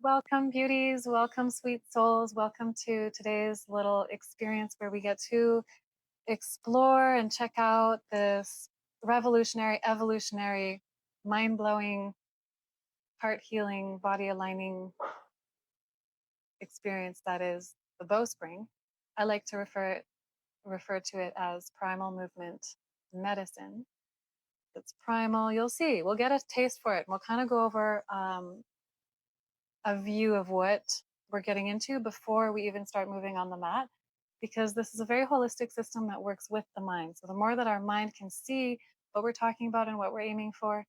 Welcome, beauties. Welcome, sweet souls. Welcome to today's little experience where we get to explore and check out this revolutionary, evolutionary, mind blowing, heart healing, body aligning experience that is the Bowspring. I like to refer to it as Primal Movement Medicine. It's primal. You'll see. We'll get a taste for it. We'll kind of go over a view of what we're getting into before we even start moving on the mat, because this is a very holistic system that works with the mind. So the more that our mind can see what we're talking about and what we're aiming for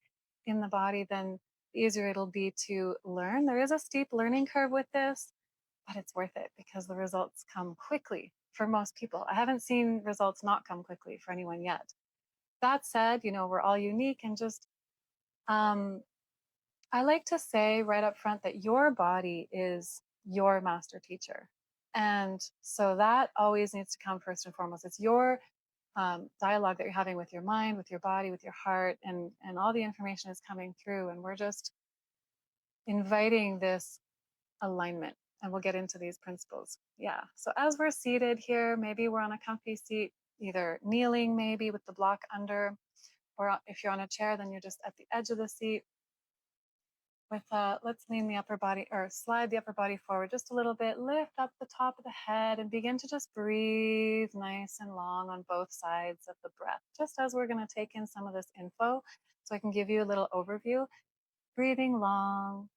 in the body, then the easier it'll be to learn. There is a steep learning curve with this, but it's worth it because the results come quickly for most people. I haven't seen results not come quickly for anyone yet. That said, we're all unique, and just um, I like to say right up front that your body is your master teacher. And so that always needs to come first and foremost. It's your dialogue that you're having with your mind, with your body, with your heart, and all the information is coming through. And we're just inviting this alignment. And we'll get into these principles. Yeah. So as we're seated here, maybe we're on a comfy seat, either kneeling, maybe with the block under, or if you're on a chair, then you're just at the edge of the seat with let's lean the upper body or slide the upper body forward just a little bit, lift up the top of the head and begin to just breathe nice and long on both sides of the breath, just as we're going to take in some of this info so I can give you a little overview. Breathing long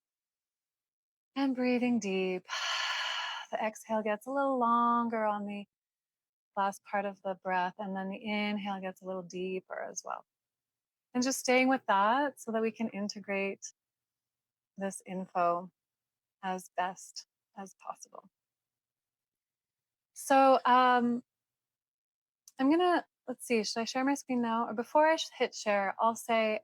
and breathing deep. The exhale gets a little longer on the last part of the breath, and then the inhale gets a little deeper as well, and just staying with that so that we can integrate this info as best as possible. So I'm gonna, let's see, should I share my screen now? Or before I hit share, I'll say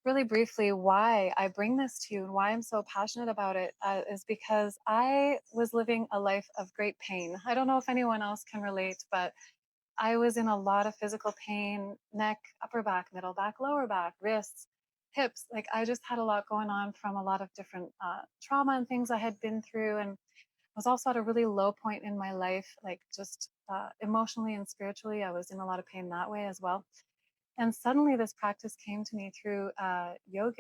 really briefly why I bring this to you and why I'm so passionate about it is because I was living a life of great pain. I don't know if anyone else can relate, but I was in a lot of physical pain: neck, upper back, middle back, lower back, wrists, hips. Like I just had a lot going on from a lot of different trauma and things I had been through. And was also at a really low point in my life, like just emotionally and spiritually. I was in a lot of pain that way as well. And suddenly this practice came to me through a yoga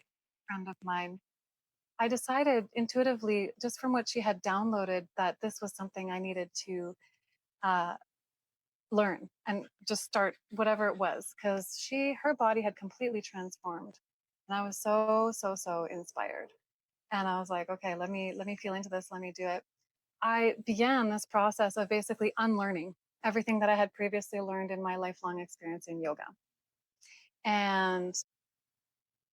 friend of mine. I decided intuitively, just from what she had downloaded, that this was something I needed to uh, learn and just start whatever it was, because her body had completely transformed. And I was so inspired. And I was like, okay, let me feel into this. Let me do it. I began this process of basically unlearning everything that I had previously learned in my lifelong experience in yoga. And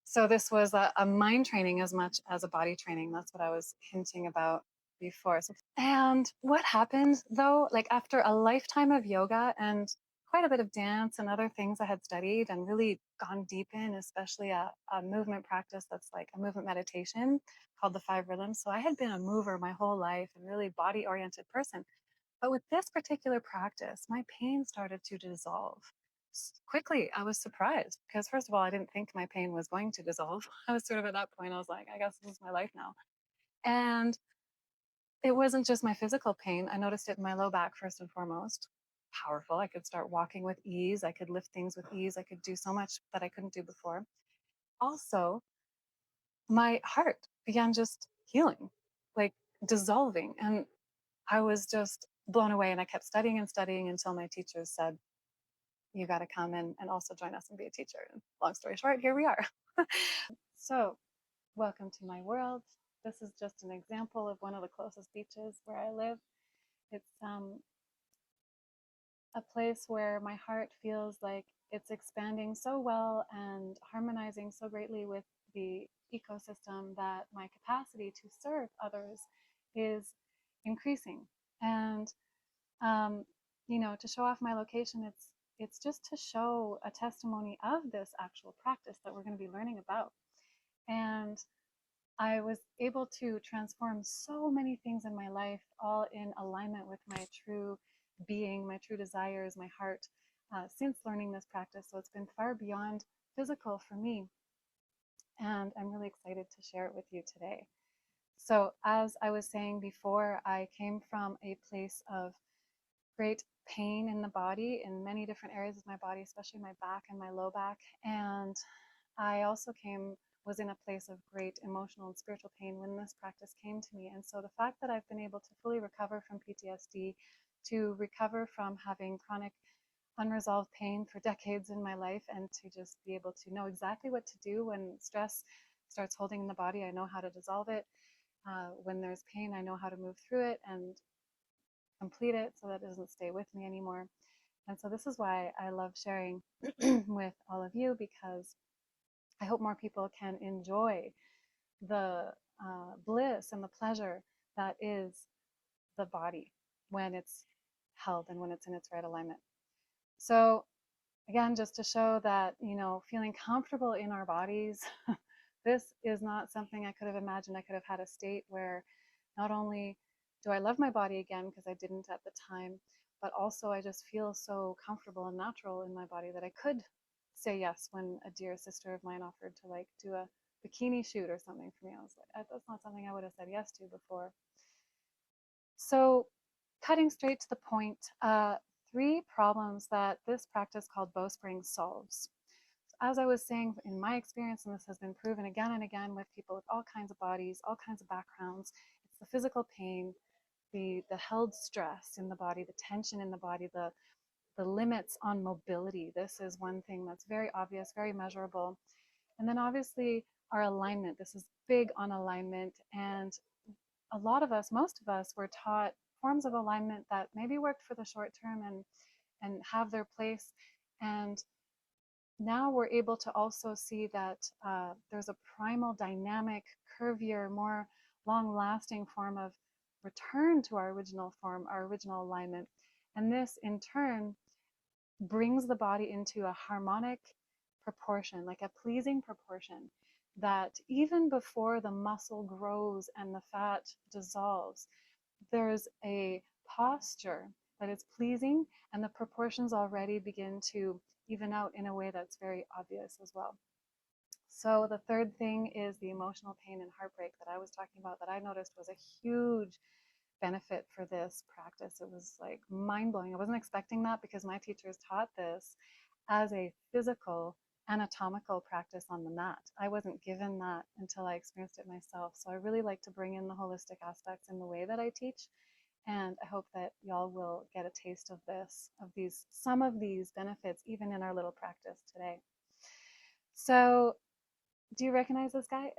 so this was a mind training as much as a body training. That's what I was hinting about before. And what happened though, like after a lifetime of yoga and quite a bit of dance and other things I had studied and really gone deep in, especially a movement practice that's like a movement meditation called the 5 rhythms. So I had been a mover my whole life and really body oriented person. But with this particular practice, my pain started to dissolve quickly. I was surprised because, first of all, I didn't think my pain was going to dissolve. I was sort of at that point, I was like, I guess this is my life now. And it wasn't just my physical pain. I noticed it in my low back first and foremost. Powerful. I could start walking with ease. I could lift things with ease. I could do so much that I couldn't do before. Also, my heart began just healing, like dissolving. And I was just blown away. And I kept studying and studying until my teachers said, you got to come in and also join us and be a teacher. And long story short, here we are. So, welcome to my world. This is just an example of one of the closest beaches where I live. It's a place where my heart feels like it's expanding so well and harmonizing so greatly with the ecosystem that my capacity to serve others is increasing. And to show off my location, it's just to show a testimony of this actual practice that we're going to be learning about. And I was able to transform so many things in my life, all in alignment with my true being, my true desires, my heart, since learning this practice. So it's been far beyond physical for me. and I'm really excited to share it with you today. So, as I was saying before, I came from a place of great pain in the body in many different areas of my body, especially my back and my low back. And I also was in a place of great emotional and spiritual pain when this practice came to me. And so the fact that I've been able to fully recover from PTSD, to recover from having chronic unresolved pain for decades in my life, and to just be able to know exactly what to do when stress starts holding in the body, I know how to dissolve it. When there's pain, I know how to move through it and complete it so that it doesn't stay with me anymore. And so this is why I love sharing with all of you, because I hope more people can enjoy the bliss and the pleasure that is the body when it's held and when it's in its right alignment. So again, just to show that, feeling comfortable in our bodies, this is not something I could have imagined. I could have had a state where not only do I love my body again, because I didn't at the time, but also I just feel so comfortable and natural in my body that I could say yes when a dear sister of mine offered to like do a bikini shoot or something for me. I was like, that's not something I would have said yes to before. So, cutting straight to the point, 3 problems that this practice called Bowspring solves. As I was saying, in my experience, and this has been proven again and again with people with all kinds of bodies, all kinds of backgrounds, it's the physical pain, the held stress in the body, the tension in the body, the limits on mobility. This is one thing that's very obvious, very measurable. And then obviously our alignment. This is big on alignment. And a lot of us, most of us, were taught forms of alignment that maybe worked for the short term and have their place. And now we're able to also see that there's a primal, dynamic, curvier, more long-lasting form of return to our original form, our original alignment. And this, in turn, brings the body into a harmonic proportion, like a pleasing proportion, that even before the muscle grows and the fat dissolves, there's a posture that is pleasing, and the proportions already begin to even out in a way that's very obvious as well. So the third thing is the emotional pain and heartbreak that I was talking about, that I noticed was a huge benefit for this practice. It was like mind-blowing. I wasn't expecting that, because my teachers taught this as a physical anatomical practice on the mat. I wasn't given that until I experienced it myself. So I really like to bring in the holistic aspects in the way that I teach. And I hope that y'all will get a taste of this, of these, some of these benefits, even in our little practice today. So, do you recognize this guy?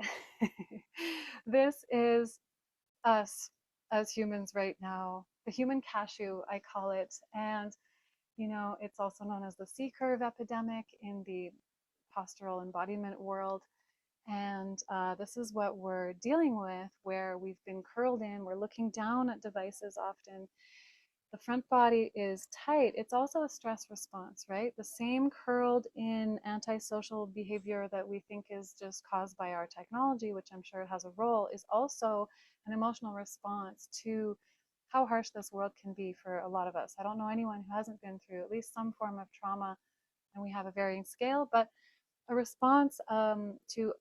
This is us as humans right now, the human cashew, I call it. And, it's also known as the C curve epidemic in the postural embodiment world. And this is what we're dealing with, where we've been curled in, we're looking down at devices often. The front body is tight. It's also a stress response, right? The same curled in antisocial behavior that we think is just caused by our technology, which I'm sure has a role, is also an emotional response to how harsh this world can be for a lot of us. I don't know anyone who hasn't been through at least some form of trauma, and we have a varying scale, but a response to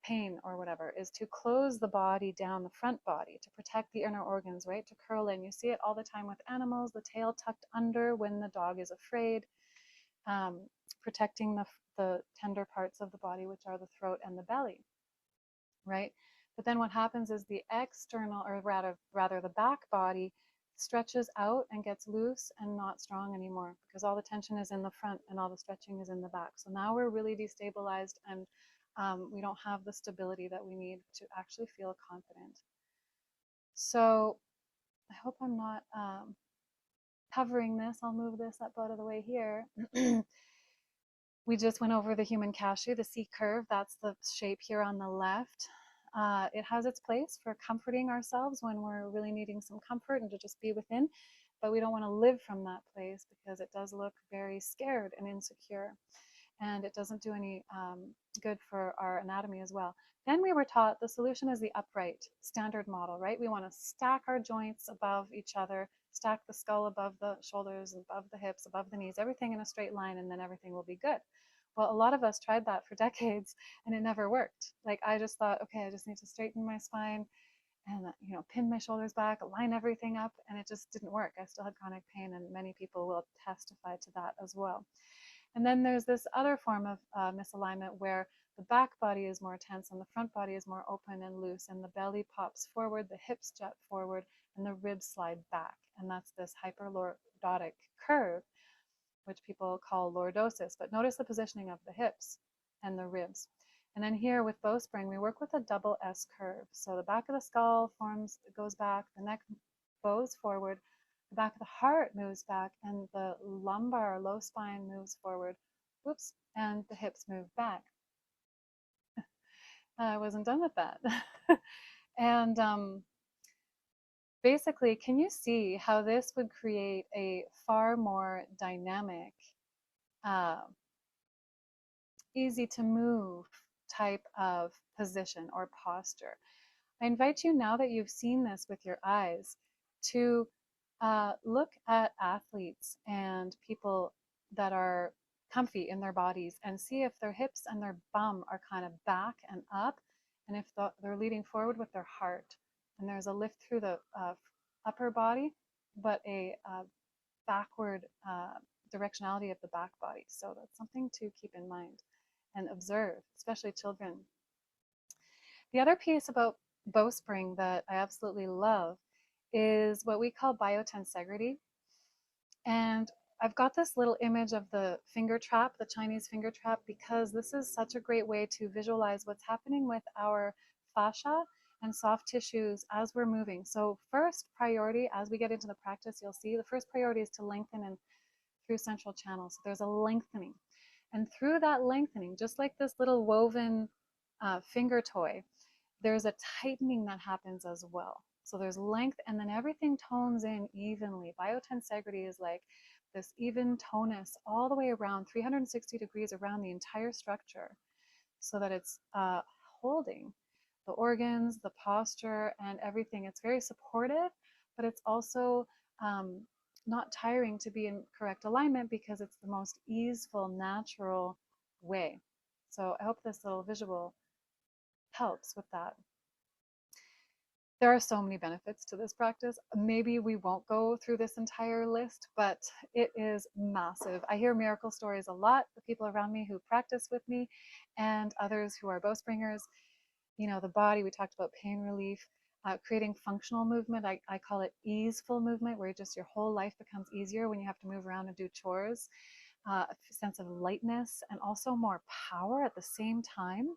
pain or whatever is to close the body down, the front body, to protect the inner organs, right? To curl in. You see it all the time with animals, the tail tucked under when the dog is afraid, um, protecting the tender parts of the body, which are the throat and the belly, right? But then what happens is the external, or rather the back body, stretches out and gets loose and not strong anymore, because all the tension is in the front and all the stretching is in the back. So now we're really destabilized, and we don't have the stability that we need to actually feel confident. So I hope I'm not covering this. I'll move this up out of the way here. We just went over the human cashew, the C curve. That's the shape here on the left. It has its place for comforting ourselves when we're really needing some comfort and to just be within, but we don't want to live from that place, because it does look very scared and insecure, and it doesn't do any good for our anatomy as well. Then we were taught the solution is the upright standard model, right? We want to stack our joints above each other, stack the skull above the shoulders, above the hips, above the knees, everything in a straight line, and then everything will be good. Well, a lot of us tried that for decades and it never worked. Like I just thought, okay, I just need to straighten my spine and pin my shoulders back, line everything up, and it just didn't work. I still had chronic pain, and many people will testify to that as well. And then there's this other form of misalignment where the back body is more tense and the front body is more open and loose, and the belly pops forward, the hips jut forward, and the ribs slide back. And that's this hyperlordotic curve, which people call lordosis. But notice the positioning of the hips and the ribs. And then here with Bowspring, we work with a double S curve. So the back of the skull goes back, the neck bows forward, the back of the heart moves back, and the lumbar low spine moves forward. Whoops, and the hips move back. I wasn't done with that. And basically, can you see how this would create a far more dynamic, uh, easy to move type of position or posture? I invite you, now that you've seen this with your eyes, to look at athletes and people that are comfy in their bodies and see if their hips and their bum are kind of back and up, and if they're leading forward with their heart. And there's a lift through the upper body, but a backward directionality of the back body. So that's something to keep in mind and observe, especially children. The other piece about Bowspring that I absolutely love is what we call biotensegrity. And I've got this little image of the finger trap, the Chinese finger trap, because this is such a great way to visualize what's happening with our fascia and soft tissues as we're moving. So first priority, as we get into the practice, you'll see the first priority is to lengthen and through central channels. So there's a lengthening. And through that lengthening, just like this little woven finger toy, there's a tightening that happens as well. So there's length, and then everything tones in evenly. Biotensegrity is like this even tonus all the way around, 360 degrees around the entire structure, so that it's holding the organs, the posture, and everything. It's very supportive, but it's also not tiring to be in correct alignment, because it's the most easeful, natural way. So I hope this little visual helps with that. There are so many benefits to this practice. Maybe we won't go through this entire list, but it is massive. I hear miracle stories a lot, the people around me who practice with me and others who are Bowspringers. The body, we talked about pain relief, creating functional movement. I call it easeful movement, where just your whole life becomes easier when you have to move around and do chores. A sense of lightness and also more power at the same time.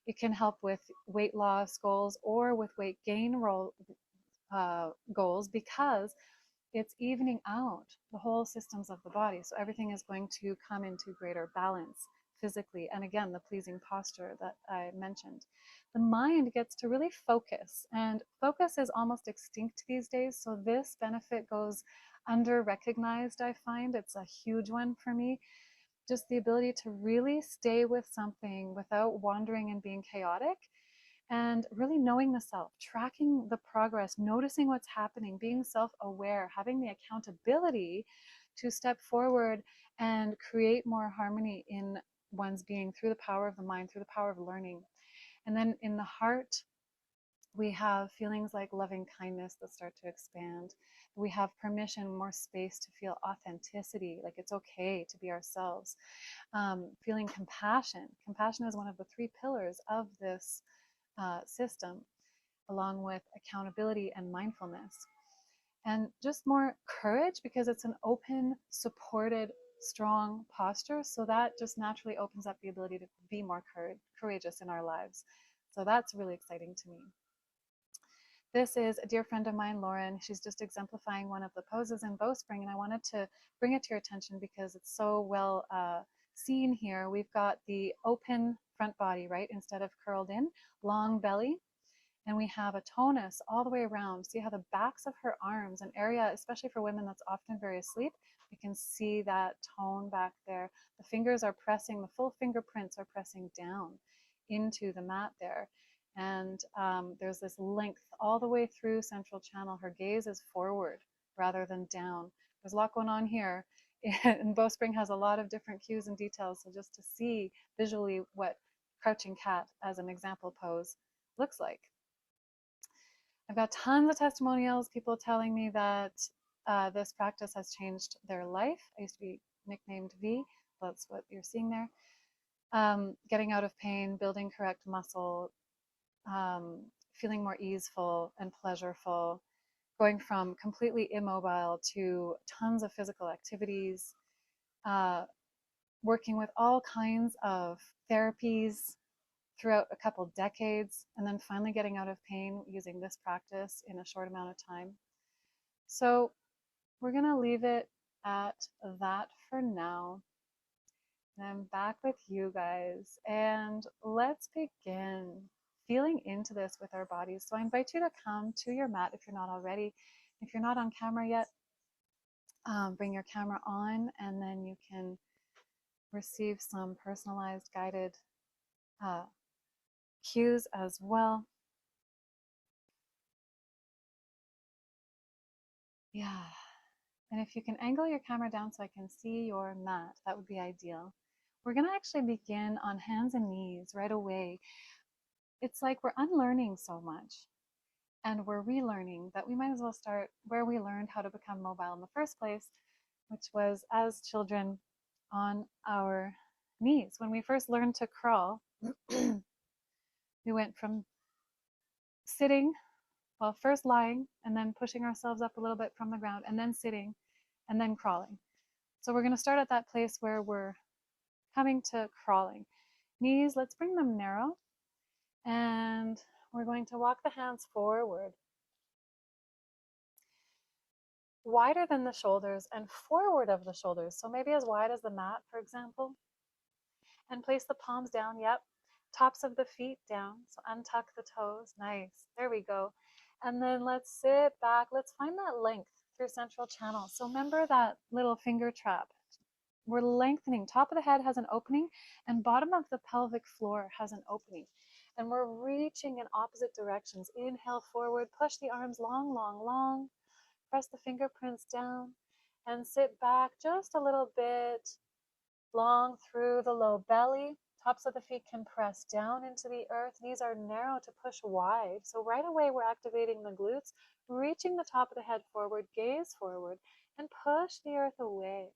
It can help with weight loss goals or with weight gain goals, because it's evening out the whole systems of the body. So everything is going to come into greater balance physically. And again, the pleasing posture that I mentioned. The mind gets to really focus, and focus is almost extinct these days. So this benefit goes under recognized, I find. It's a huge one for me. Just the ability to really stay with something without wandering and being chaotic, and really knowing the self, tracking the progress, noticing what's happening, being self-aware, having the accountability to step forward and create more harmony in one's being through the power of the mind, through the power of learning. And then in the heart, we have feelings like loving kindness that start to expand. We have permission, more space to feel authenticity, like it's okay to be ourselves. Feeling compassion. Compassion is one of the 3 pillars of this system, along with accountability and mindfulness. And just more courage, because it's an open, supported, strong posture. So that just naturally opens up the ability to be more courageous in our lives. So that's really exciting to me. This is a dear friend of mine, Lauren. She's just exemplifying one of the poses in Bowspring, and I wanted to bring it to your attention because it's so well seen here. We've got the open front body, right, instead of curled in, long belly, and we have a tonus all the way around. See how the backs of her arms, an area, especially for women that's often very asleep, we can see that tone back there. The fingers are pressing, the full fingerprints are pressing down into the mat there. And there's this length all the way through central channel. Her gaze is forward rather than down. There's a lot going on here And Bowspring has a lot of different cues and details. So just to see visually what crouching cat as an example pose looks like. I've got tons of testimonials, people telling me that this practice has changed their life. I used to be nicknamed V. That's what you're seeing there. Getting out of pain, building correct muscle, feeling more easeful and pleasureful, going from completely immobile to tons of physical activities, uh, working with all kinds of therapies throughout a couple decades, and then finally getting out of pain using this practice in a short amount of time. So we're going to leave it at that for now. And I'm back with you guys, and let's begin feeling into this with our bodies. So I invite you to come to your mat if you're not already. If you're not on camera yet, bring your camera on, and then you can receive some personalized guided cues as well. Yeah. And if you can angle your camera down so I can see your mat, that would be ideal. We're going to actually begin on hands and knees right away. It's like we're unlearning so much and we're relearning that we might as well start where we learned how to become mobile in the first place, which was as children on our knees. When we first learned to crawl, we went from sitting, well, first lying and then pushing ourselves up a little bit from the ground and then sitting and then crawling. So we're going to start at that place where we're coming to crawling. Knees, let's bring them narrow. And we're going to walk the hands forward, wider than the shoulders and forward of the shoulders. So maybe as wide as the mat, for example. And place the palms down, yep. Tops of the feet down, so untuck the toes. Nice, there we go. And then let's sit back. Let's find that length through central channel. So remember that little finger trap. We're lengthening. Top of the head has an opening and bottom of the pelvic floor has an opening. And we're reaching in opposite directions. Inhale forward, push the arms long, long, long. Press the fingerprints down and sit back just a little bit long through the low belly. Tops of the feet can press down into the earth. Knees are narrow to push wide. So right away we're activating the glutes, reaching the top of the head forward, gaze forward, and push the earth away.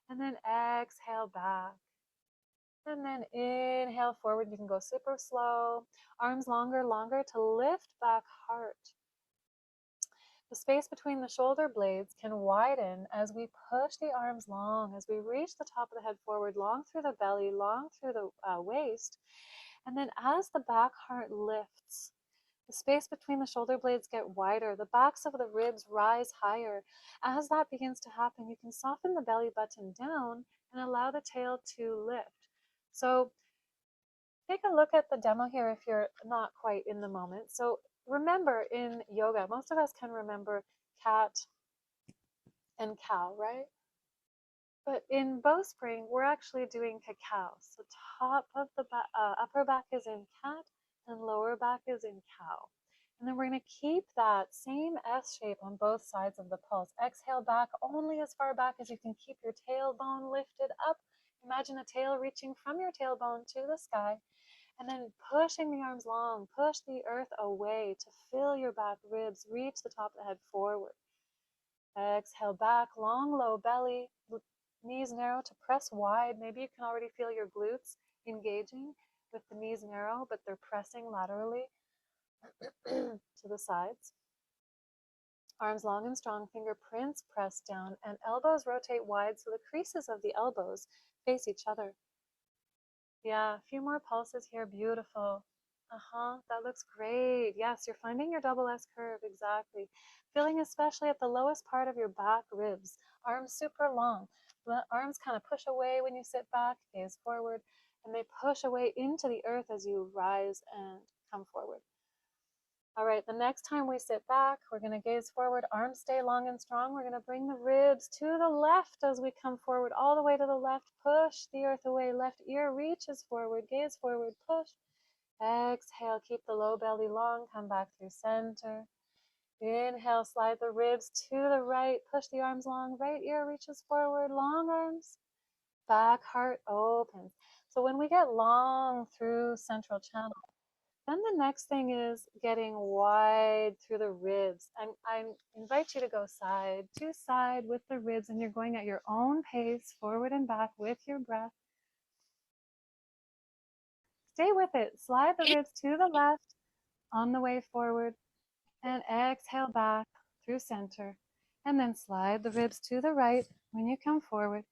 And then exhale back. And then inhale forward. You can go super slow. Arms longer, longer to lift back heart. The space between the shoulder blades can widen as we push the arms long, as we reach the top of the head forward, long through the belly, long through the waist. And then as the back heart lifts, the space between the shoulder blades get wider. The backs of the ribs rise higher. As that begins to happen, you can soften the belly button down and allow the tail to lift. So take a look at the demo here if you're not quite in the moment. So remember in yoga, most of us can remember cat and cow, right? But in Bowspring, we're actually doing cacao. So top of the upper back is in cat and lower back is in cow. And then we're going to keep that same S shape on both sides of the pulse. Exhale back only as far back as you can keep your tailbone lifted up. Imagine a tail reaching from your tailbone to the sky. And then pushing the arms long, push the earth away to fill your back ribs, reach the top of the head forward. Exhale back, long, low belly, knees narrow to press wide. Maybe you can already feel your glutes engaging with the knees narrow, but they're pressing laterally to the sides. Arms long and strong, fingerprints press down, and elbows rotate wide so the creases of the elbows face each other. Yeah, a few more pulses here. Beautiful. That looks great. Yes, you're finding your double S curve. Exactly. Feeling especially at the lowest part of your back ribs. Arms super long. The arms kind of push away when you sit back, gaze forward, and they push away into the earth as you rise and come forward. All right, the next time we sit back, we're going to gaze forward, arms stay long and strong. We're going to bring the ribs to the left as we come forward, all the way to the left. Push the earth away, left ear reaches forward, gaze forward, push. Exhale, keep the low belly long, come back through center. Inhale, slide the ribs to the right, push the arms long, right ear reaches forward, long arms, back heart opens. So when we get long through central channel, then the next thing is getting wide through the ribs. I invite you to go side to side with the ribs, and you're going at your own pace, forward and back with your breath. Stay with it. Slide the ribs to the left on the way forward, and exhale back through center. And then slide the ribs to the right when you come forward,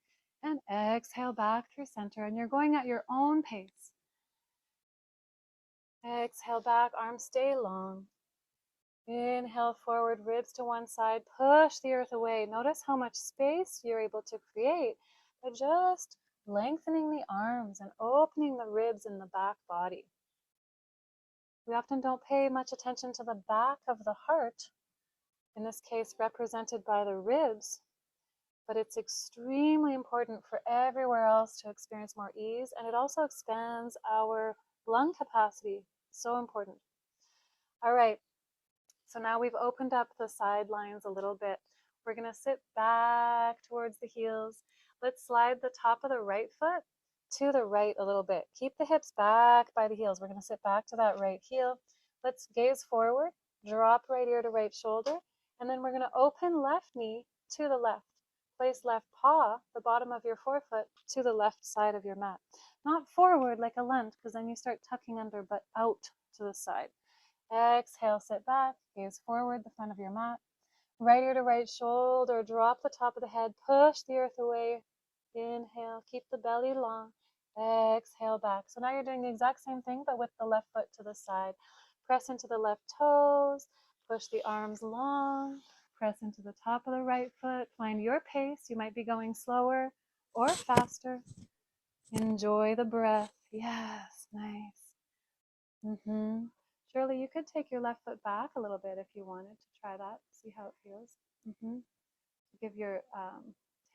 and exhale back through center. And you're going at your own pace. Exhale back, arms stay long. Inhale forward, ribs to one side, push the earth away. Notice how much space you're able to create by just lengthening the arms and opening the ribs in the back body. We often don't pay much attention to the back of the heart, in this case represented by the ribs, but it's extremely important for everywhere else to experience more ease, and it also expands our lung capacity. So important. All right. So now we've opened up the sidelines a little bit. We're going to sit back towards the heels. Let's slide the top of the right foot to the right a little bit. Keep the hips back by the heels. We're going to sit back to that right heel. Let's gaze forward, drop right ear to right shoulder, and then we're going to open left knee to the left. Place left paw, the bottom of your forefoot, to the left side of your mat. Not forward like a lunge, because then you start tucking under, but out to the side. Exhale, sit back, gaze forward, the front of your mat. Right ear to right shoulder, drop the top of the head, push the earth away. Inhale, keep the belly long. Exhale back. So now you're doing the exact same thing, but with the left foot to the side. Press into the left toes, push the arms long, press into the top of the right foot. Find your pace. You might be going slower or faster. Enjoy the breath. Yes, nice. Shirley, you could take your left foot back a little bit if you wanted to try that. See how it feels. Give your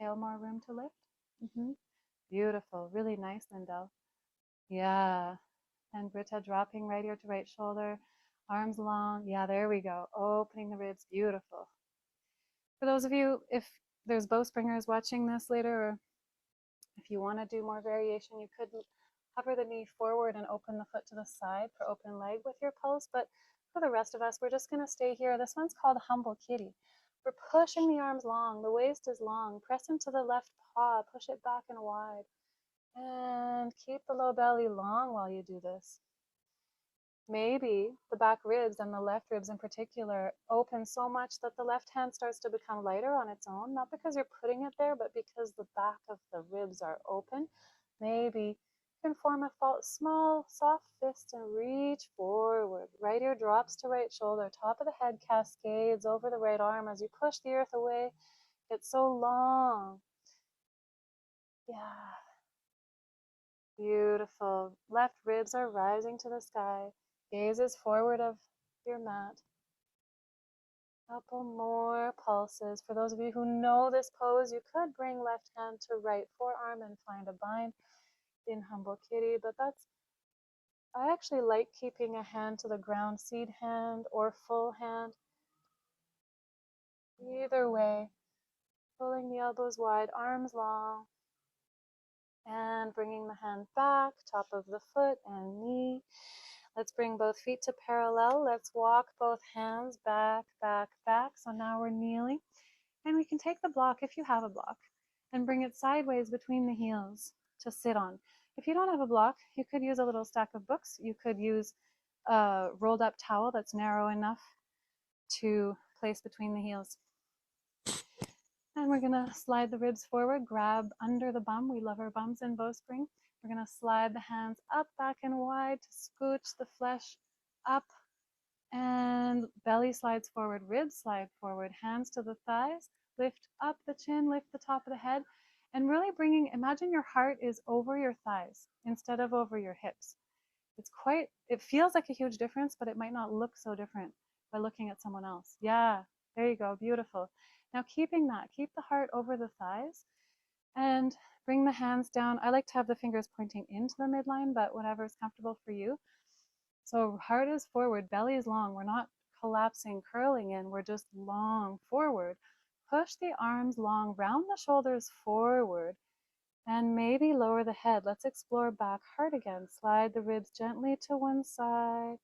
tail more room to lift. Beautiful. Really nice, Lindell. Yeah. And Britta dropping right ear to right shoulder. Arms long. Yeah, there we go. Opening the ribs. Beautiful. For those of you, if there's bowspringers watching this later, or if you want to do more variation, you could hover the knee forward and open the foot to the side for open leg with your pulse. But for the rest of us, we're just going to stay here. This one's called Humble Kitty. We're pushing the arms long. The waist is long. Press into the left paw. Push it back and wide. And keep the low belly long while you do this. Maybe the back ribs and the left ribs in particular open so much that the left hand starts to become lighter on its own, not because you're putting it there, but because the back of the ribs are open. Maybe you can form a small, soft fist and reach forward. Right ear drops to right shoulder, top of the head cascades over the right arm as you push the earth away. It's so long. Yeah. Beautiful. Left ribs are rising to the sky. Gaze is forward of your mat. Couple more pulses. For those of you who know this pose, you could bring left hand to right forearm and find a bind in Humble Kitty, but I actually like keeping a hand to the ground, seed hand or full hand. Either way, pulling the elbows wide, arms long, and bringing the hand back, top of the foot and knee. Let's bring both feet to parallel. Let's walk both hands back, back, back. So now we're kneeling. And we can take the block, if you have a block, and bring it sideways between the heels to sit on. If you don't have a block, you could use a little stack of books. You could use a rolled up towel that's narrow enough to place between the heels. And we're going to slide the ribs forward, grab under the bum. We love our bums in Bowspring. We're going to slide the hands up, back, and wide to scooch the flesh up, and belly slides forward, ribs slide forward, hands to the thighs, lift up the chin, lift the top of the head, and really imagine your heart is over your thighs instead of over your hips. It feels like a huge difference, but it might not look so different by looking at someone else. Yeah, there you go, beautiful. Now keep the heart over the thighs, and bring the hands down. I like to have the fingers pointing into the midline, but whatever is comfortable for you. So heart is forward, belly is long. We're not collapsing, curling in. We're just long forward. Push the arms long, round the shoulders forward, and maybe lower the head. Let's explore back heart again. Slide the ribs gently to one side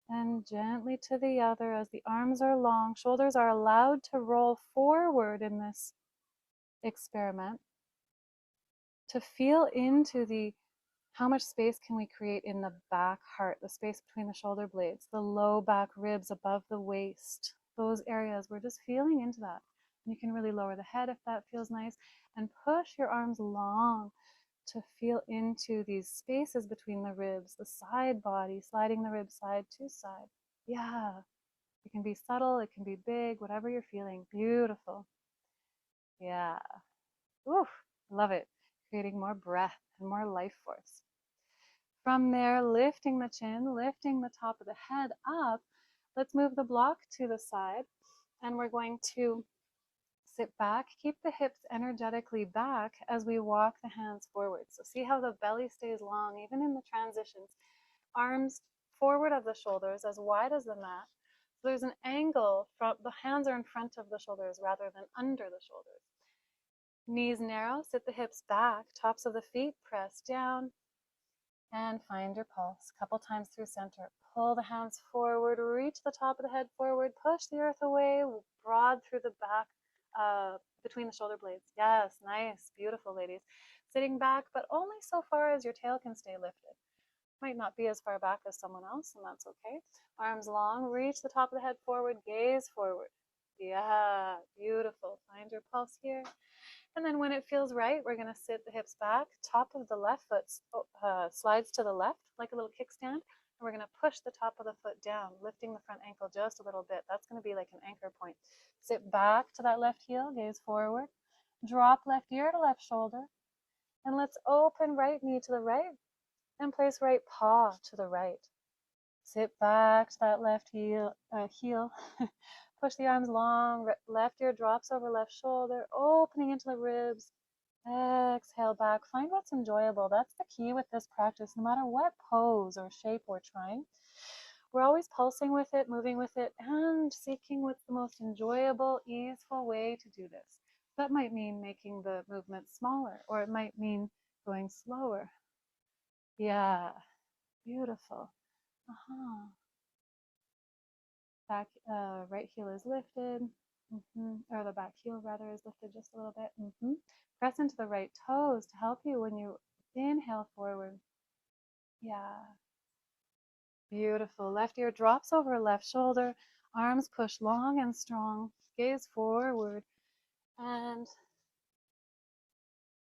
and gently to the other as the arms are long. Shoulders are allowed to roll forward in this experiment to feel into the how much space can we create in the back heart, the space between the shoulder blades, the low back ribs above the waist, those areas. We're just feeling into that. You can really lower the head if that feels nice, and push your arms long to feel into these spaces between the ribs, the side body, sliding the ribs side to side. Yeah, it can be subtle, it can be big, whatever you're feeling. Beautiful. Yeah. Oof, love it. Creating more breath and more life force. From there, lifting the chin, lifting the top of the head up. Let's move the block to the side, and we're going to sit back, keep the hips energetically back as we walk the hands forward. So see how the belly stays long, even in the transitions. Arms forward of the shoulders, as wide as the mat. So there's an angle, from the hands are in front of the shoulders rather than under the shoulders. Knees narrow, sit the hips back, tops of the feet press down, and find your pulse. A couple times through center. Pull the hands forward, reach the top of the head forward, push the earth away, broad through the back, between the shoulder blades. Yes, nice, beautiful, ladies. Sitting back, but only so far as your tail can stay lifted. Might not be as far back as someone else, and that's okay. Arms long, reach the top of the head forward, gaze forward. Yeah, beautiful. Find your pulse here. And then when it feels right, we're going to sit the hips back. Top of the left foot slides to the left like a little kickstand. And we're going to push the top of the foot down, lifting the front ankle just a little bit. That's going to be like an anchor point. Sit back to that left heel, gaze forward. Drop left ear to left shoulder. And let's open right knee to the right and place right paw to the right. Sit back to that left heel. Push the arms long, left ear drops over left shoulder, opening into the ribs. Exhale back. Find what's enjoyable. That's the key with this practice. No matter what pose or shape we're trying, we're always pulsing with it, moving with it, and seeking what's the most enjoyable, easeful way to do this. That might mean making the movement smaller, or it might mean going slower. Yeah, beautiful. Back, right heel is lifted, or the back heel rather is lifted just a little bit. Press into the right toes to help you when you inhale forward. Yeah, beautiful. Left ear drops over left shoulder, arms push long and strong, gaze forward, and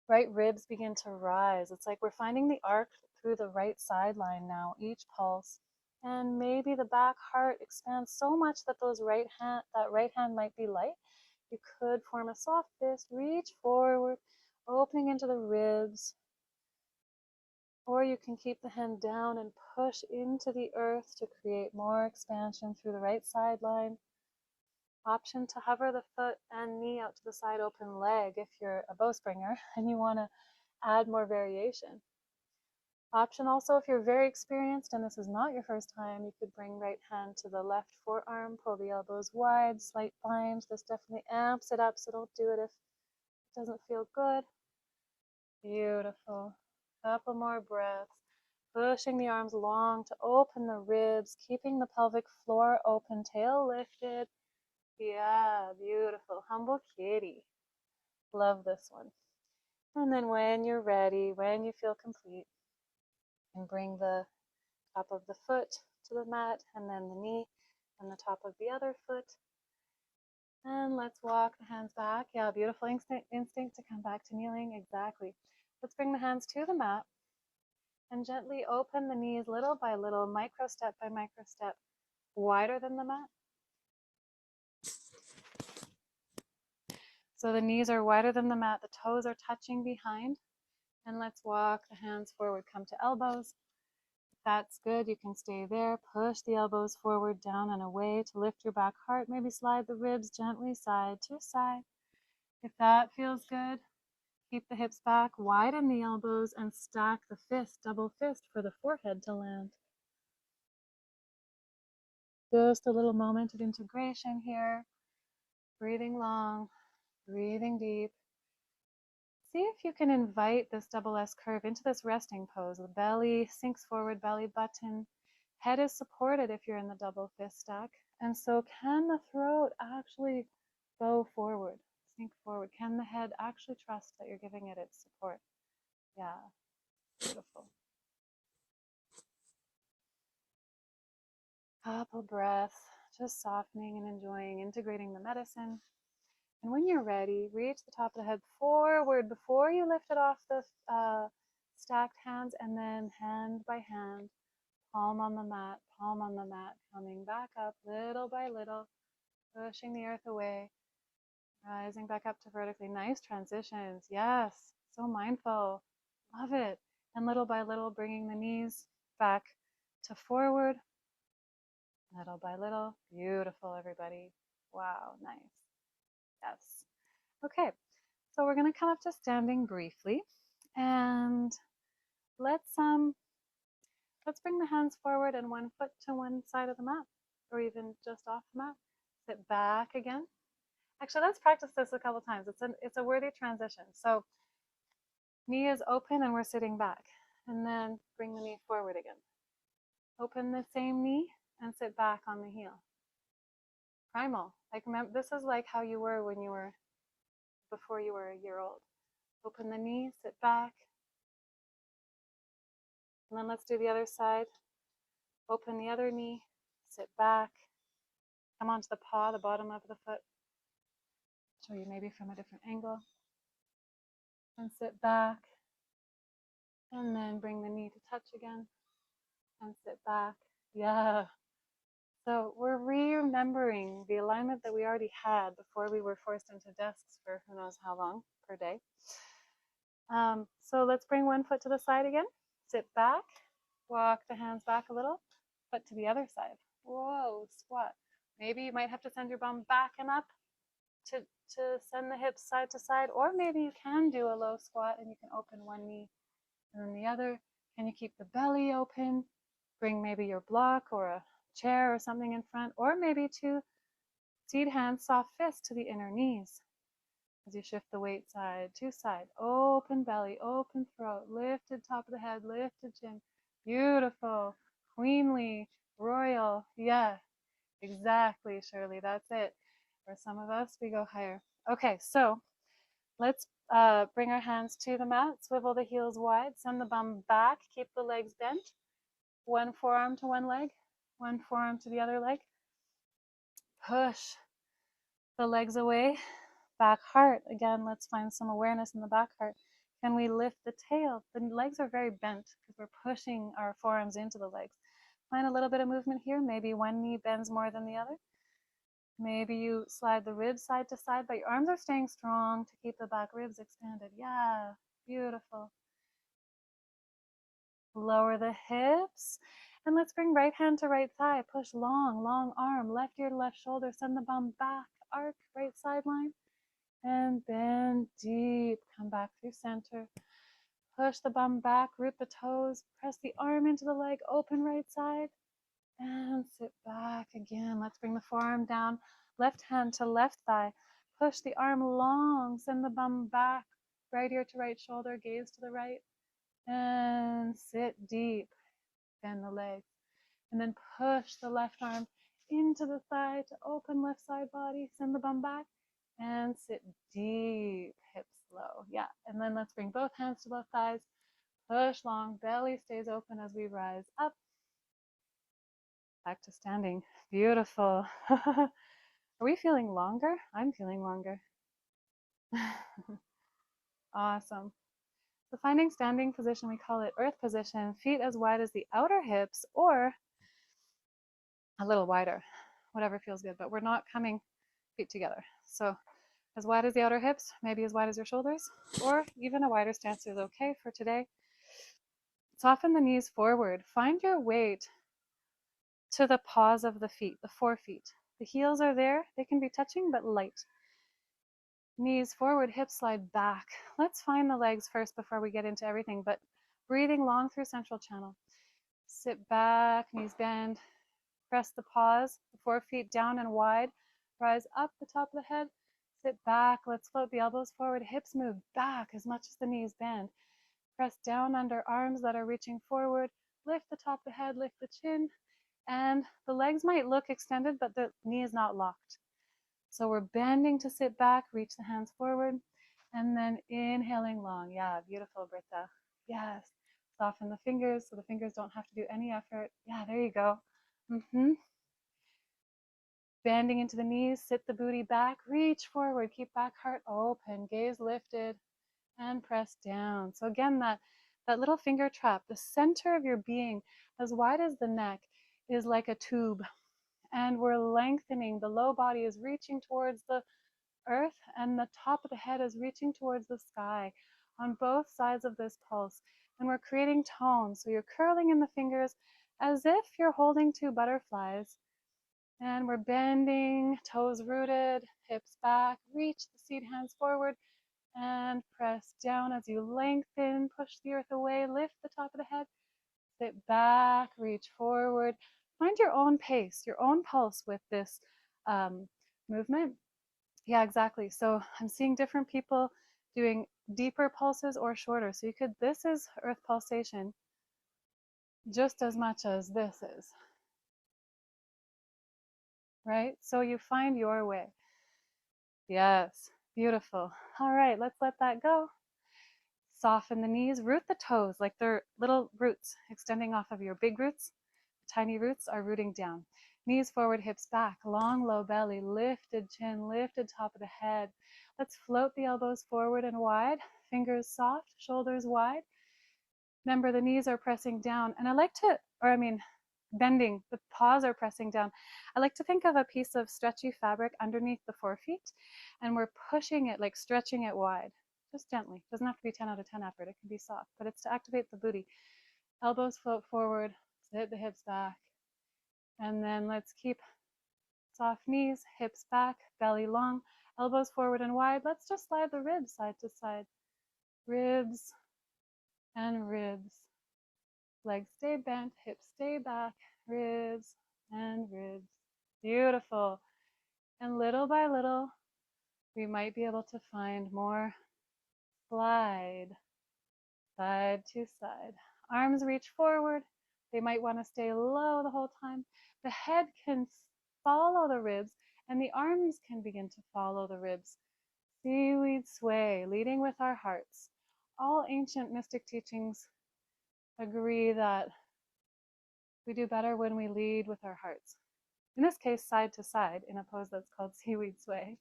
right ribs begin to rise. It's like we're finding the arc through the right sideline now, each pulse. And maybe the back heart expands so much that that right hand might be light. You could form a soft fist, reach forward, opening into the ribs. Or you can keep the hand down and push into the earth to create more expansion through the right sideline. Option to hover the foot and knee out to the side, open leg if you're a bowspringer and you want to add more variation. Option also, if you're very experienced and this is not your first time, you could bring right hand to the left forearm, pull the elbows wide, slight bind. This definitely amps it up, so don't do it if it doesn't feel good. Beautiful. Couple more breaths. Pushing the arms long to open the ribs, keeping the pelvic floor open, tail lifted. Yeah, beautiful. Humble kitty. Love this one. And then when you're ready, when you feel complete, you can bring the top of the foot to the mat and then the knee and the top of the other foot. And let's walk the hands back. Yeah, beautiful instinct to come back to kneeling. Exactly. Let's bring the hands to the mat and gently open the knees little by little, micro step by micro step, wider than the mat. So the knees are wider than the mat, the toes are touching behind. And let's walk the hands forward, come to elbows. If that's good, you can stay there. Push the elbows forward, down and away to lift your back heart. Maybe slide the ribs gently side to side. If that feels good, keep the hips back, widen the elbows, and stack the fist, double fist for the forehead to land. Just a little moment of integration here. Breathing long, breathing deep. See if you can invite this double S curve into this resting pose. The belly sinks forward, belly button. Head is supported if you're in the double fist stack. And so can the throat actually go forward, sink forward? Can the head actually trust that you're giving it its support? Yeah, beautiful. Couple breaths, just softening and enjoying, integrating the medicine. And when you're ready, reach the top of the head forward before you lift it off the stacked hands, and then hand by hand, palm on the mat, coming back up little by little, pushing the earth away, rising back up to vertically. Nice transitions. Yes, so mindful. Love it. And little by little, bringing the knees back to forward, little by little. Beautiful, everybody. Wow, nice. Yes. Okay, so we're going to come up to standing briefly, and let's bring the hands forward and one foot to one side of the mat, or even just off the mat. Sit back again. Actually, let's practice this a couple times. It's a worthy transition. So knee is open and we're sitting back, and then bring the knee forward again. Open the same knee and sit back on the heel. Primal. Like, remember, this is like how you were when you were before you were a year old. Open the knee, sit back. And then let's do the other side. Open the other knee, sit back. Come onto the paw, the bottom of the foot. Show you maybe from a different angle. And sit back. And then bring the knee to touch again. And sit back. Yeah. So we're remembering the alignment that we already had before we were forced into desks for who knows how long per day. So let's bring one foot to the side again. Sit back. Walk the hands back a little. Foot to the other side. Whoa, squat. Maybe you might have to send your bum back and up to send the hips side to side, or maybe you can do a low squat and you can open one knee and then the other. Can you keep the belly open? Bring maybe your block or a chair or something in front, or maybe two seed hands, soft fist to the inner knees as you shift the weight side to side. Open belly, open throat, lifted top of the head, lifted chin. Beautiful, queenly, royal. Yeah, exactly, Shirley. That's it. For some of us, we go higher. Okay, so let's bring our hands to the mat, swivel the heels wide, send the bum back, keep the legs bent. One forearm to one leg, one forearm to the other leg. Push the legs away. Back heart. Again, let's find some awareness in the back heart. Can we lift the tail? The legs are very bent because we're pushing our forearms into the legs. Find a little bit of movement here. Maybe one knee bends more than the other. Maybe you slide the ribs side to side, but your arms are staying strong to keep the back ribs expanded. Yeah, beautiful. Lower the hips. And let's bring right hand to right thigh. Push long, long arm. Left ear to left shoulder. Send the bum back. Arc, right sideline. And bend deep. Come back through center. Push the bum back. Root the toes. Press the arm into the leg. Open right side. And sit back again. Let's bring the forearm down. Left hand to left thigh. Push the arm long. Send the bum back. Right ear to right shoulder. Gaze to the right. And sit deep. Bend the legs. And then push the left arm into the thigh to open left side body. Send the bum back. And sit deep. Hips low. Yeah. And then let's bring both hands to both thighs. Push long. Belly stays open as we rise up. Back to standing. Beautiful. Are we feeling longer? I'm feeling longer. Awesome. So finding standing position, we call it earth position. Feet as wide as the outer hips or a little wider, whatever feels good, but we're not coming feet together. So as wide as the outer hips, maybe as wide as your shoulders, or even a wider stance is okay for today. Soften the knees forward. Find your weight to the paws of the feet, the forefeet. The heels are there. They can be touching, but light. Knees forward, hips slide back. Let's find the legs first before we get into everything, but breathing long through central channel. Sit back, knees bend. Press the paws, the forefeet down and wide. Rise up the top of the head. Sit back. Let's float the elbows forward. Hips move back as much as the knees bend. Press down under arms that are reaching forward. Lift the top of the head, lift the chin. And the legs might look extended, but the knee is not locked. So we're bending to sit back, reach the hands forward, and then inhaling long. Yeah, beautiful, Britta. Yes. Soften the fingers so the fingers don't have to do any effort. Yeah, there you go. Bending into the knees, sit the booty back, reach forward, keep back heart open, gaze lifted, and press down. So again, that little finger trap, the center of your being, as wide as the neck, is like a tube. And we're lengthening. The low body is reaching towards the earth, and the top of the head is reaching towards the sky on both sides of this pulse. And we're creating tone. So you're curling in the fingers as if you're holding two butterflies. And we're bending, toes rooted, hips back, reach the seat hands forward, and press down as you lengthen, push the earth away, lift the top of the head, sit back, reach forward. Find your own pace, your own pulse with this movement. Yeah, exactly. So I'm seeing different people doing deeper pulses or shorter. So you could, this is earth pulsation just as much as this is, right? So you find your way. Yes, beautiful. All right, let's let that go. Soften the knees, root the toes like they're little roots extending off of your big roots. Tiny roots are rooting down. Knees forward, hips back, long low belly, lifted chin, lifted top of the head. Let's float the elbows forward and wide, fingers soft, shoulders wide. Remember, the knees are pressing down. And I like to, bending, the paws are pressing down. I like to think of a piece of stretchy fabric underneath the forefeet, and we're pushing it, like stretching it wide, just gently. It doesn't have to be 10 out of 10 effort. It can be soft, but it's to activate the booty. Elbows float forward, sit the hips back. And then let's keep soft knees, hips back, belly long, elbows forward and wide. Let's just slide the ribs side to side. Ribs and ribs. Legs stay bent, hips stay back, ribs and ribs. Beautiful. And little by little, we might be able to find more slide, side to side. Arms reach forward. They might want to stay low the whole time. The head can follow the ribs, and the arms can begin to follow the ribs. Seaweed sway, leading with our hearts. All ancient mystic teachings agree that we do better when we lead with our hearts. In this case, side to side in a pose that's called seaweed sway.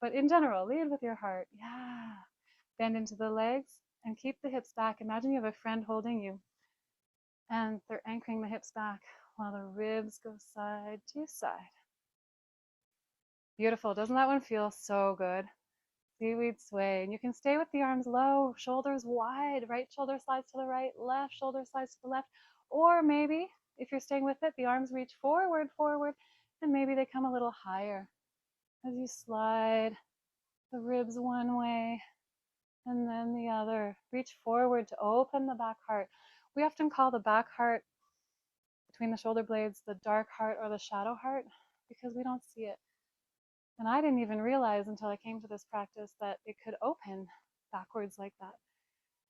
But in general, lead with your heart. Yeah. Bend into the legs and keep the hips back. Imagine you have a friend holding you and they're anchoring the hips back while the ribs go side to side. Beautiful. Doesn't that one feel so good? Seaweed sway. And you can stay with the arms low, shoulders wide, right shoulder slides to the right, left shoulder slides to the left. Or maybe, if you're staying with it, the arms reach forward, and maybe they come a little higher as you slide the ribs one way and then the other. Reach forward to open the back heart. We often call the back heart between the shoulder blades the dark heart or the shadow heart because we don't see it. And I didn't even realize until I came to this practice that it could open backwards like that.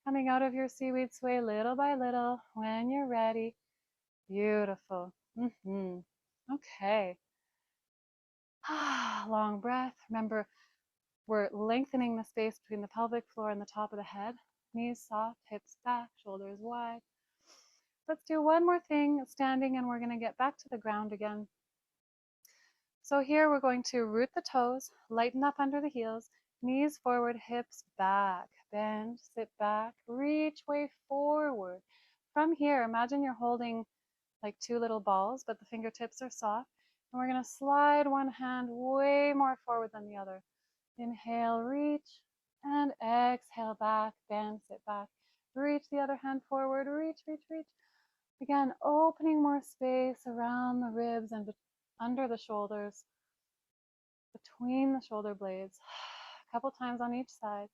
Coming out of your seaweed sway little by little when you're ready. Beautiful. Okay. Long breath. Remember, we're lengthening the space between the pelvic floor and the top of the head. Knees soft, hips back, shoulders wide. Let's do one more thing standing, and we're going to get back to the ground again. So here we're going to root the toes, lighten up under the heels, knees forward, hips back, bend, sit back, reach way forward. From here, imagine you're holding like two little balls, but the fingertips are soft. And we're going to slide one hand way more forward than the other. Inhale, reach, and exhale, back, bend, sit back. Reach the other hand forward, reach, reach, reach. Again, opening more space around the ribs and under the shoulders, between the shoulder blades. A couple times on each side.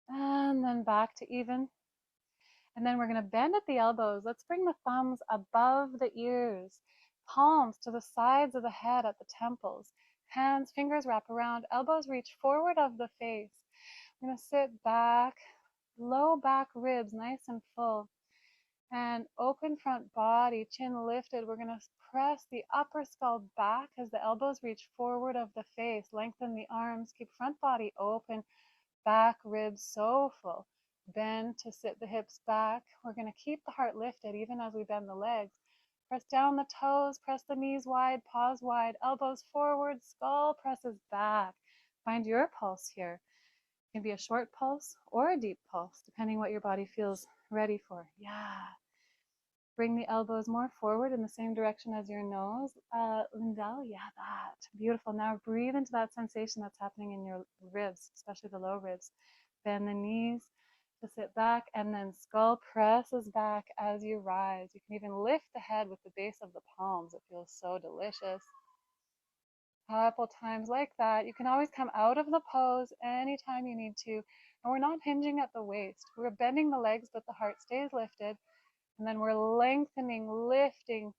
And then back to even. And then we're going to bend at the elbows. Let's bring the thumbs above the ears, palms to the sides of the head at the temples. Hands, fingers wrap around, elbows reach forward of the face. We're going to sit back, low back ribs nice and full. And open front body, chin lifted. We're going to press the upper skull back as the elbows reach forward of the face. Lengthen the arms, keep front body open, back ribs so full. Bend to sit the hips back. We're going to keep the heart lifted even as we bend the legs. Press down the toes, press the knees wide, paws wide, elbows forward, skull presses back. Find your pulse here. It can be a short pulse or a deep pulse, depending what your body feels ready for. Yeah. Bring the elbows more forward in the same direction as your nose. Lindell, yeah, that. Beautiful. Now breathe into that sensation that's happening in your ribs, especially the low ribs. Bend the knees to sit back, and then skull presses back as you rise. You can even lift the head with the base of the palms. It feels so delicious. Couple times like that. You can always come out of the pose anytime you need to. And we're not hinging at the waist. We're bending the legs, but the heart stays lifted. And then we're lengthening, lifting.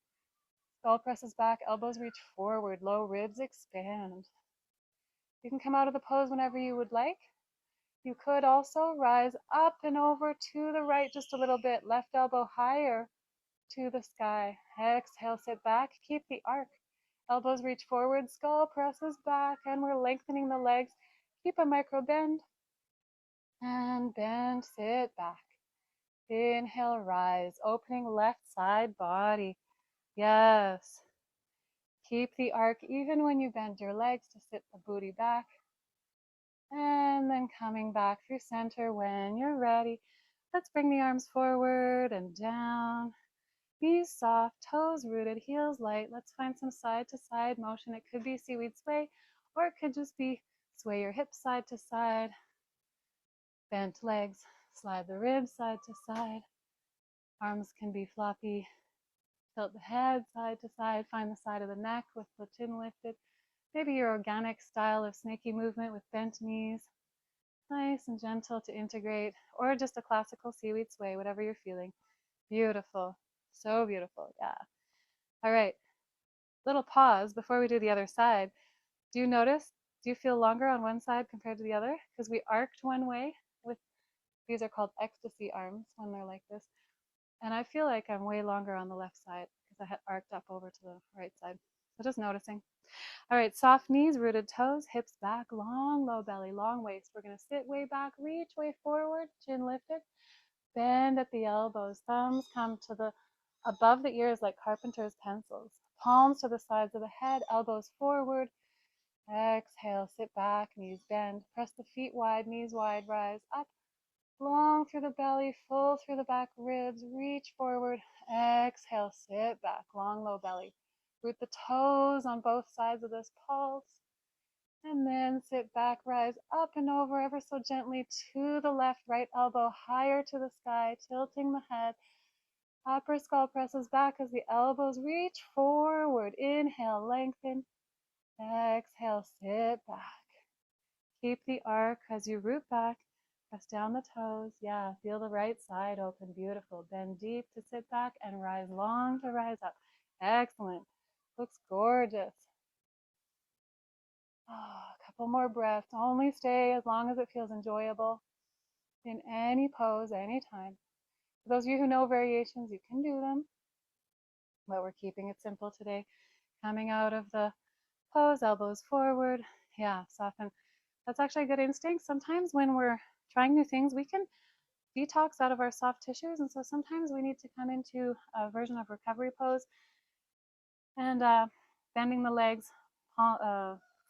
Skull presses back, elbows reach forward, low ribs expand. You can come out of the pose whenever you would like. You could also rise up and over to the right just a little bit. Left elbow higher to the sky. Exhale, sit back, keep the arc. Elbows reach forward, skull presses back, and we're lengthening the legs. Keep a micro bend. And bend, sit back. Inhale, rise, opening left side body. Yes. Keep the arc even when you bend your legs to sit the booty back. And then coming back through center when you're ready. Let's bring the arms forward and down. Knees soft, toes rooted, heels light. Let's find some side to side motion. It could be seaweed sway, or it could just be sway your hips side to side. Bent legs, slide the ribs side to side. Arms can be floppy. Tilt the head side to side. Find the side of the neck with the chin lifted. Maybe your organic style of snaky movement with bent knees. Nice and gentle to integrate, or just a classical seaweed sway, whatever you're feeling. Beautiful. So beautiful. Yeah. All right. Little pause before we do the other side. Do you notice? Do you feel longer on one side compared to the other? Because we arced one way with, these are called ecstasy arms when they're like this. And I feel like I'm way longer on the left side because I had arced up over to the right side. So just noticing. All right, soft knees, rooted toes, hips back, long low belly, long waist. We're going to sit way back, reach way forward, chin lifted. Bend at the elbows, thumbs come to the above the ears like carpenter's pencils. Palms to the sides of the head, elbows forward. Exhale, sit back, knees bend. Press the feet wide, knees wide, rise up. Long through the belly, full through the back ribs. Reach forward. Exhale, sit back, long low belly. Root the toes on both sides of this pulse. And then sit back, rise up and over ever so gently to the left, right elbow higher to the sky, tilting the head. Upper skull presses back as the elbows reach forward. Inhale, lengthen. Exhale, sit back. Keep the arc as you root back. Press down the toes. Yeah, feel the right side open. Beautiful. Bend deep to sit back and rise long to rise up. Excellent. Looks gorgeous. Oh, a couple more breaths. Only stay as long as it feels enjoyable in any pose, anytime. For those of you who know variations, you can do them, but we're keeping it simple today. Coming out of the pose, elbows forward. Yeah, soften. That's actually a good instinct. Sometimes when we're trying new things, we can detox out of our soft tissues. And so sometimes we need to come into a version of recovery pose and bending the legs,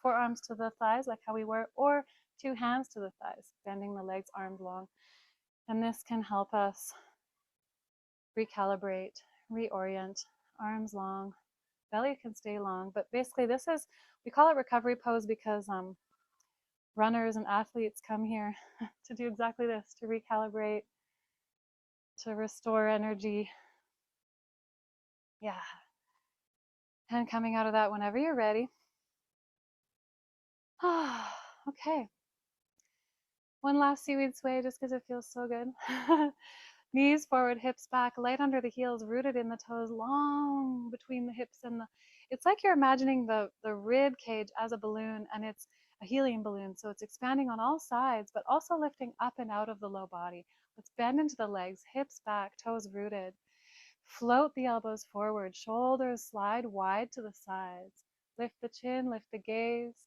forearms to the thighs, like how we were, or two hands to the thighs, bending the legs, arms long. And this can help us recalibrate, reorient, arms long, belly can stay long. But basically this is, we call it recovery pose because runners and athletes come here to do exactly this, to recalibrate, to restore energy. Yeah. And coming out of that whenever you're ready. Okay. One last seaweed sway just because it feels so good. Knees forward, hips back, light under the heels, rooted in the toes, long between the hips and the. It's like you're imagining the rib cage as a balloon, and it's a helium balloon. So it's expanding on all sides, but also lifting up and out of the low body. Let's bend into the legs, hips back, toes rooted. Float the elbows forward, shoulders slide wide to the sides. Lift the chin, lift the gaze,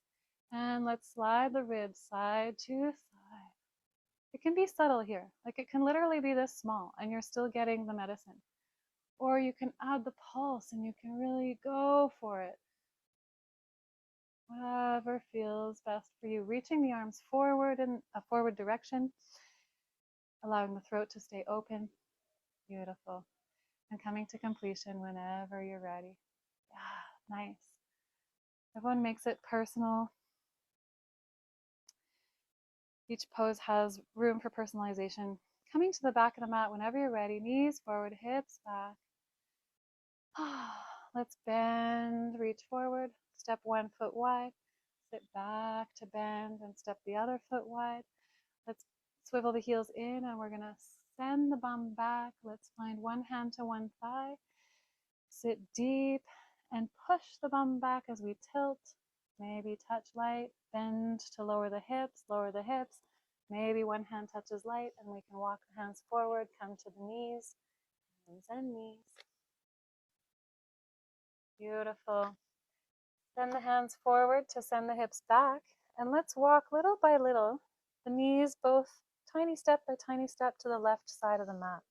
and let's slide the ribs side to side. It can be subtle here. Like it can literally be this small and you're still getting the medicine. Or you can add the pulse and you can really go for it. Whatever feels best for you. Reaching the arms forward in a forward direction, allowing the throat to stay open. Beautiful. And coming to completion whenever you're ready. Yeah, nice. Everyone makes it personal. Each pose has room for personalization. Coming to the back of the mat whenever you're ready. Knees forward, hips back. Let's bend, reach forward, step 1 foot wide, sit back to bend and step the other foot wide. Let's swivel the heels in and we're gonna send the bum back. Let's find one hand to one thigh, sit deep and push the bum back as we tilt. Maybe touch light, bend to lower the hips, Maybe one hand touches light and we can walk the hands forward, come to the knees, hands and knees. Beautiful. Send the hands forward to send the hips back. And let's walk little by little, the knees both tiny step by tiny step to the left side of the mat.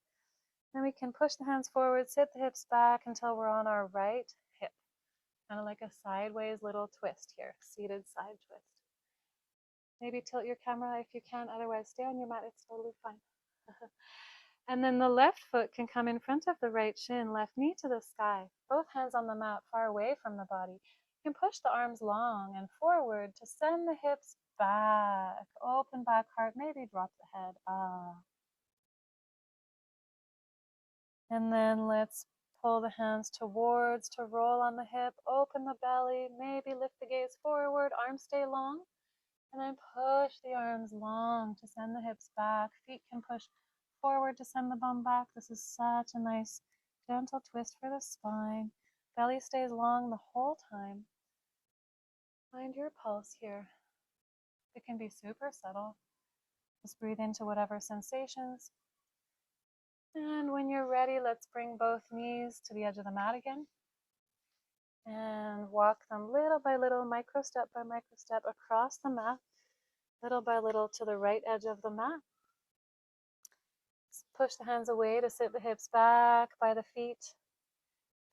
Then we can push the hands forward, sit the hips back until we're on our right hip. Kind of like a sideways little twist here, seated side twist. Maybe tilt your camera if you can, otherwise stay on your mat, it's totally fine. And then the left foot can come in front of the right shin, left knee to the sky, both hands on the mat far away from the body. You can push the arms long and forward to send the hips back, open back heart, maybe drop the head. And then let's pull the hands towards to roll on the hip, open the belly, maybe lift the gaze forward, arms stay long. And then push the arms long to send the hips back. Feet can push forward to send the bum back. This is such a nice gentle twist for the spine. Belly stays long the whole time. Find your pulse here. It can be super subtle. Just breathe into whatever sensations. And when you're ready, let's bring both knees to the edge of the mat again. And walk them little by little, micro step by micro step across the mat. Little by little to the right edge of the mat. Push the hands away to sit the hips back by the feet.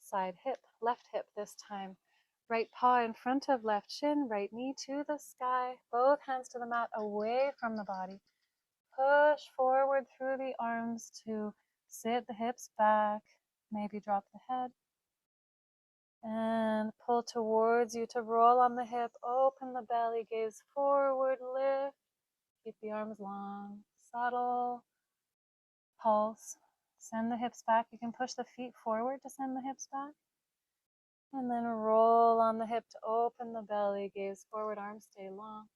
Side hip, left hip this time. Right paw in front of left shin, right knee to the sky. Both hands to the mat, away from the body. Push forward through the arms to sit the hips back. Maybe drop the head. And pull towards you to roll on the hip. Open the belly, gaze forward, lift. Keep the arms long, subtle. Pulse. Send the hips back. You can push the feet forward to send the hips back. And then roll on the hip to open the belly. Gaze forward, arms stay long.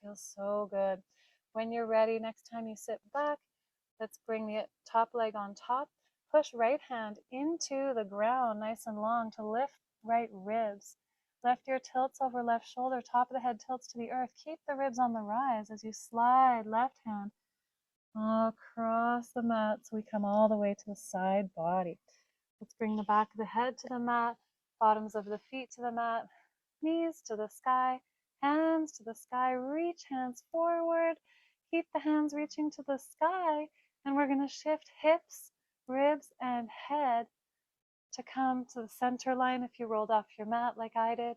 Feels so good. When you're ready, next time you sit back, let's bring the top leg on top. Push right hand into the ground, nice and long, to lift right ribs. Left ear tilts over left shoulder, top of the head tilts to the earth. Keep the ribs on the rise as you slide left hand across the mat so we come all the way to the side body. Let's bring the back of the head to the mat, bottoms of the feet to the mat, knees to the sky, hands to the sky, reach hands forward, keep the hands reaching to the sky, and we're going to shift hips, ribs, and head to come to the center line if you rolled off your mat like I did.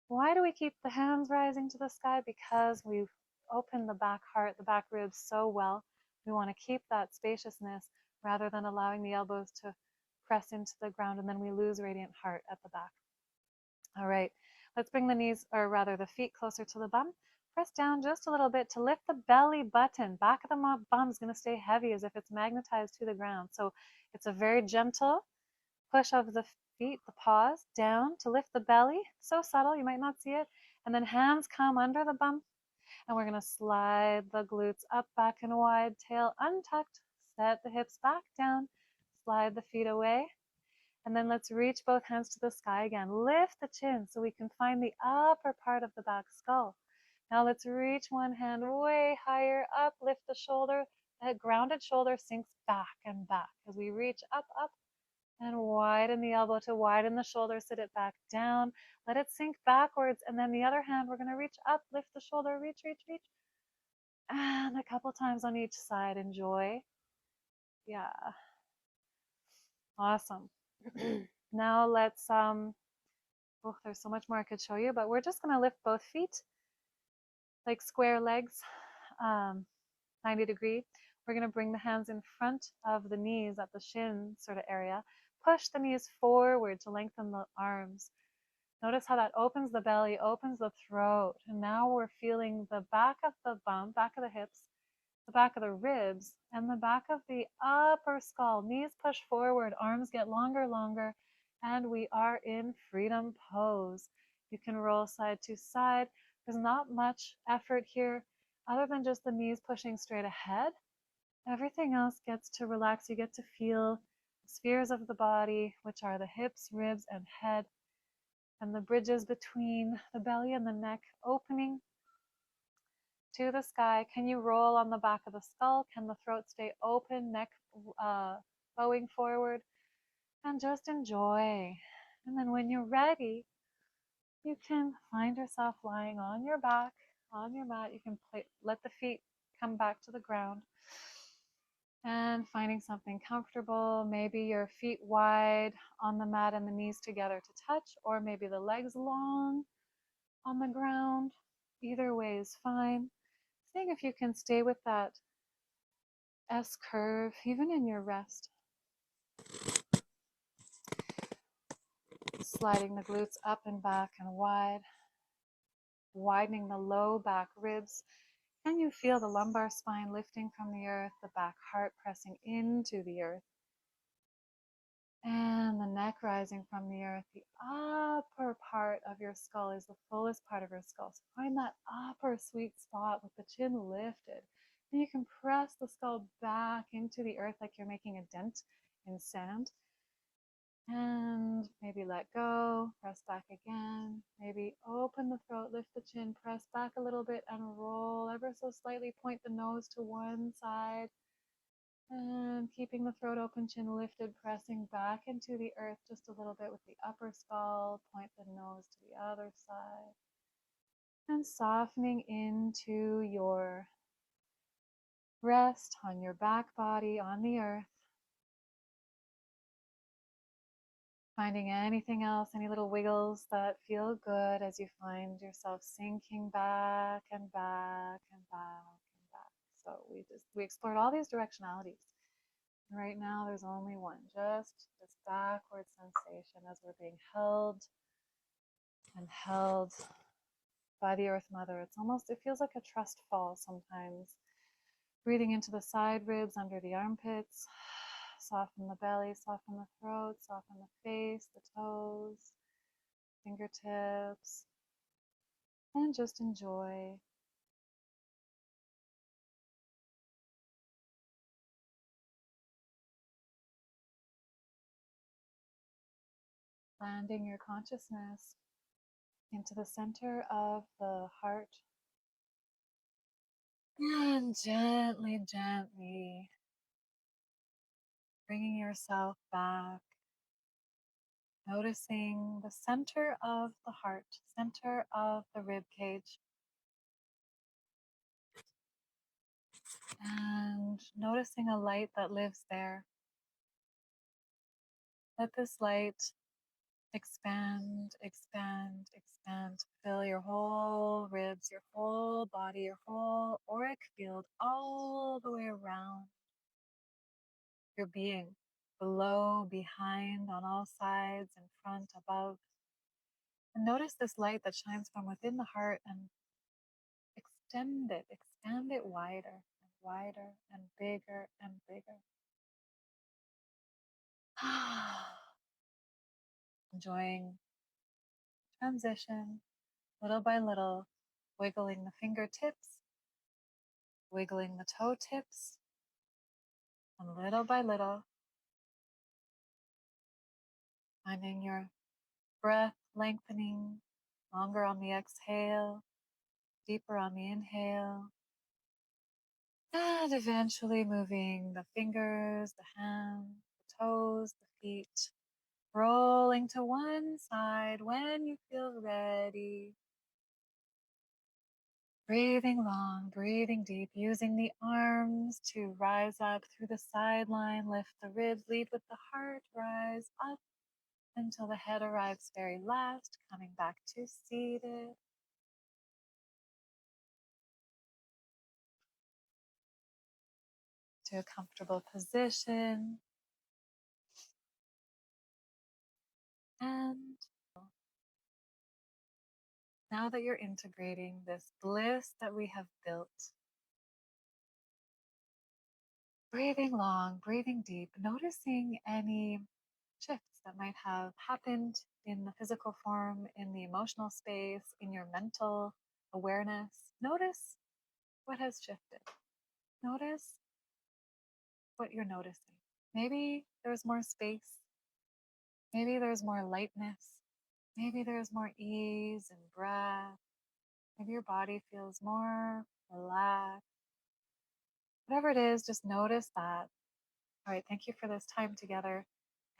Why do we keep the hands rising to the sky? Because we've opened the back heart, the back ribs so well. We want to keep that spaciousness rather than allowing the elbows to press into the ground, and then we lose radiant heart at the back. All right, let's bring the knees, or rather the feet, closer to the bum. Press down just a little bit to lift the belly button. Back of the bum is going to stay heavy as if it's magnetized to the ground. So it's a very gentle push of the feet, the paws down to lift the belly. So subtle, you might not see it. And then hands come under the bum. And we're going to slide the glutes up, back, and wide, tail untucked. Set the hips back down. Slide the feet away. And then let's reach both hands to the sky again. Lift the chin so we can find the upper part of the back skull. Now let's reach one hand way higher up, lift the shoulder. That grounded shoulder sinks back and back as we reach up, up, and widen the elbow to widen the shoulder, sit it back down. Let it sink backwards. And then the other hand, we're going to reach up, lift the shoulder, reach, reach, reach. And a couple times on each side. Enjoy. Yeah. Awesome. Now let's oh, there's so much more I could show you, but we're just going to lift both feet like square legs, 90-degree. We're going to bring the hands in front of the knees at the shin sort of area. Push the knees forward to lengthen the arms. Notice how that opens the belly, opens the throat. And now we're feeling the back of the bum, back of the hips, the back of the ribs, and the back of the upper skull. Knees push forward, arms get longer, longer, and we are in freedom pose. You can roll side to side. There's not much effort here other than just the knees pushing straight ahead. Everything else gets to relax. You get to feel the spheres of the body, which are the hips, ribs, and head, and the bridges between the belly and the neck opening to the sky. Can you roll on the back of the skull? Can the throat stay open, neck bowing forward? And just enjoy. And then when you're ready, you can find yourself lying on your back, on your mat. You can let the feet come back to the ground and finding something comfortable. Maybe your feet wide on the mat and the knees together to touch, or maybe the legs long on the ground. Either way is fine. Seeing if you can stay with that S curve even in your rest. Sliding the glutes up and back and wide. Widening the low back ribs. Can you feel the lumbar spine lifting from the earth, the back heart pressing into the earth, and the neck rising from the earth? The upper part of your skull is the fullest part of your skull. So find that upper sweet spot with the chin lifted. And you can press the skull back into the earth like you're making a dent in sand. And maybe let go, press back again. Maybe open the throat, lift the chin, press back a little bit and roll ever so slightly. Point the nose to one side and keeping the throat open, chin lifted, pressing back into the earth just a little bit with the upper skull. Point the nose to the other side and softening into your rest on your back body on the earth. Finding anything else, any little wiggles that feel good as you find yourself sinking back and back and back and back. So we explored all these directionalities. And right now there's only one, just this backward sensation as we're being held and held by the Earth Mother. It feels like a trust fall sometimes. Breathing into the side ribs, under the armpits. Soften the belly, soften the throat, soften the face, the toes, fingertips, and just enjoy. Landing your consciousness into the center of the heart. And gently, gently bringing yourself back. Noticing the center of the heart, center of the rib cage. And noticing a light that lives there. Let this light expand, expand, expand. Fill your whole ribs, your whole body, your whole auric field all the way around your being. Below, behind, on all sides, in front, above. And notice this light that shines from within the heart and expand it wider and wider and bigger and bigger. Enjoying transition, little by little, wiggling the fingertips, wiggling the toe tips, and little by little, finding your breath lengthening longer on the exhale, deeper on the inhale, and eventually moving the fingers, the hands, the toes, the feet, rolling to one side when you feel ready. Breathing long, breathing deep, using the arms to rise up through the sideline, lift the ribs, lead with the heart, rise up until the head arrives very last, coming back to seated. To a comfortable position. And now that you're integrating this bliss that we have built, breathing long, breathing deep, noticing any shifts that might have happened in the physical form, in the emotional space, in your mental awareness. Notice what has shifted. Notice what you're noticing. Maybe there's more space. Maybe there's more lightness. Maybe there's more ease and breath. Maybe your body feels more relaxed. Whatever it is, just notice that. All right, thank you for this time together.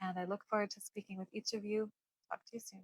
And I look forward to speaking with each of you. Talk to you soon.